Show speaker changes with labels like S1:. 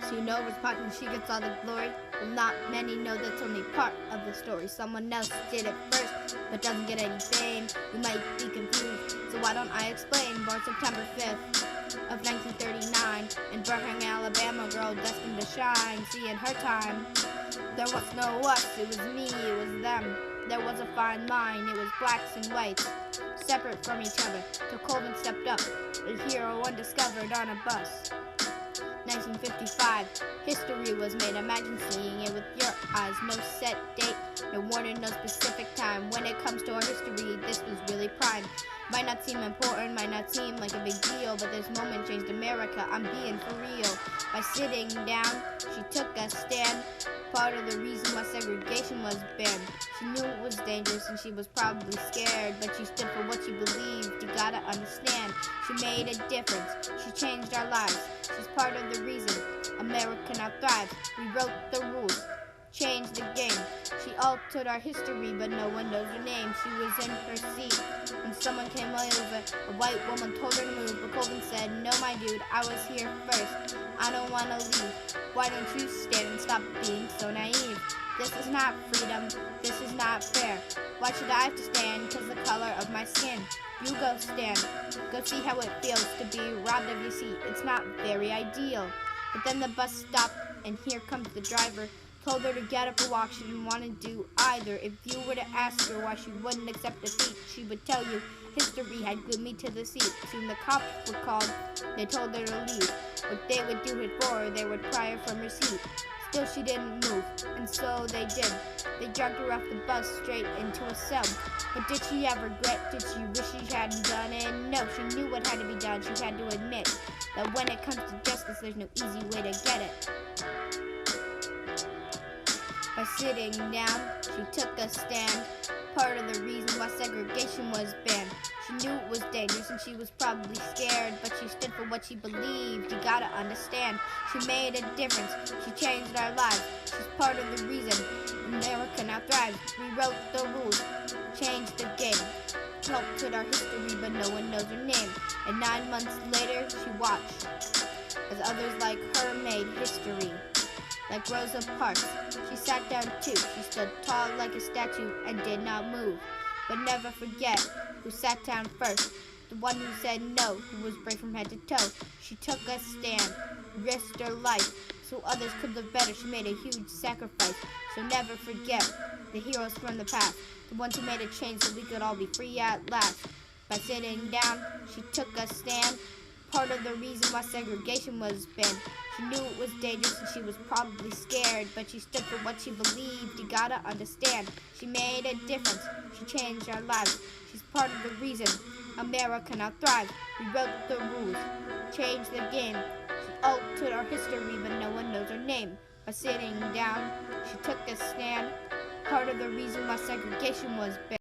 S1: So you know which part when she gets all the glory? Well, not many know that's only part of the story. Someone else did it first, but doesn't get any fame. You might be confused, so why don't I explain? Born September 5th of 1939 in Birmingham, Alabama, girl destined to shine. See, in her time, there was no us, it was me, it was them. There was a fine line, it was blacks and whites, separate from each other, till Colvin stepped up, a hero undiscovered on a bus. 1955, history was made. Imagine seeing it with your eyes. No set date, no warning, no specific time. When it comes to our history, this was really prime. Might not seem important, might not seem like a big deal, but this moment changed America. I'm being for real. By sitting down, she took a stand. Part of the reason why segregation was banned. She knew it was dangerous and she was probably scared, but she stood for what she believed. You gotta understand, she made a difference. She changed our lives. She's part of the reason America now thrives. We wrote the rules, changed the game. She altered our history, but no one knows her name. She was in her seat when someone came over. A white woman told her to move, but Colvin said, "No, my dude, I was here first. I don't want to leave. Why don't you stand and stop being so naive? This is not freedom. This is not fair. Why should I have to stand? 'Cause the color of my skin. You go stand. Go see how it feels to be robbed of your seat. It's not very ideal." But then the bus stopped, and here comes the driver. Told her to get up and walk. She didn't want to do either. If you were to ask her why she wouldn't accept defeat, she would tell you history had glued me to the seat. Soon the cops were called. They told her to leave. What they would do it for her, they would pry her from her seat. Still she didn't move, and so they did. They dragged her off the bus straight into a cell. But did she have regret? Did she wish she hadn't done it? No, she knew what had to be done. She had to admit that when it comes to justice, there's no easy way to get it. By sitting down, she took a stand. Part of the reason why segregation was banned. She knew it was dangerous and she was probably scared, but she stood for what she believed. You gotta understand, she made a difference. She changed our lives. She's part of the reason America now thrives. We wrote the rules, changed the game. Altered our history, but no one knows her name. And 9 months later, she watched as others like her made history. Like Rosa Parks, she sat down too. She stood tall like a statue and did not move. But never forget who sat down first. The one who said no, who was brave from head to toe. She took a stand, risked her life, so others could live better. She made a huge sacrifice. So never forget the heroes from the past, the ones who made a change so we could all be free at last. By sitting down, she took a stand. Part of the reason why segregation was banned. She knew it was dangerous and she was probably scared, but she stood for what she believed. You gotta understand, she made a difference. She changed our lives. She's part of the reason America now thrives. We wrote the rules, changed the game. She altered our history, but no one knows her name. By sitting down, she took a stand. Part of the reason why segregation was banned.